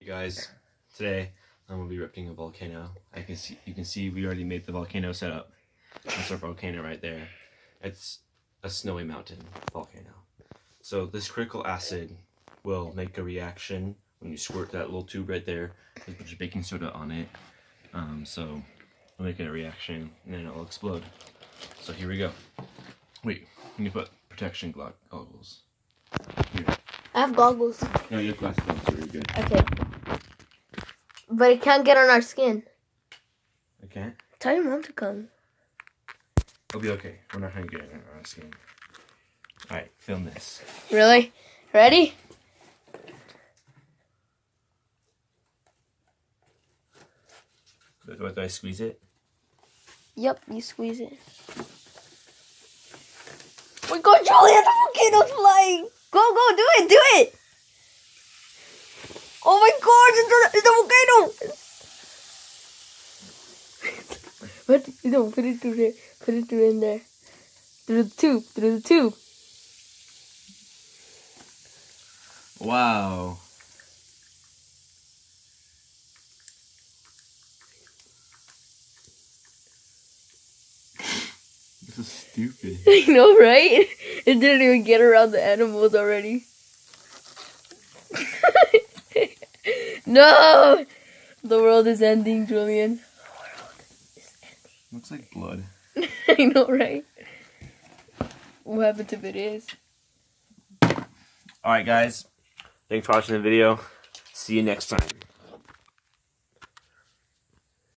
Hey guys, today I'm gonna be ripping a volcano. You can see we already made the volcano setup. That's our volcano right there. It's a snowy mountain volcano. So this critical acid will make a reaction when you squirt that little tube right there. There's a bunch of baking soda on it. So it'll make a reaction and then it'll explode. So here we go. Wait, you put protection goggles. Here. I have goggles. No, you have glasses on, so you're good. Okay. But it can't get on our skin. I can't? Tell your mom to come. It'll be okay. We're not gonna get it on our skin. Alright, film this. Really? Ready? Do I squeeze it? Yep, you squeeze it. Oh my god, Julia, the volcano's flying! Go, do it! Oh my god, it's a volcano! What? No, put it through there. Put it through in there. Through the tube. Wow. This is stupid. I know, right? It didn't even get around the animals already. No! The world is ending, Julian. The world is ending. Looks like blood. I know, right? What happens if it is? Alright guys, thanks for watching the video. See you next time.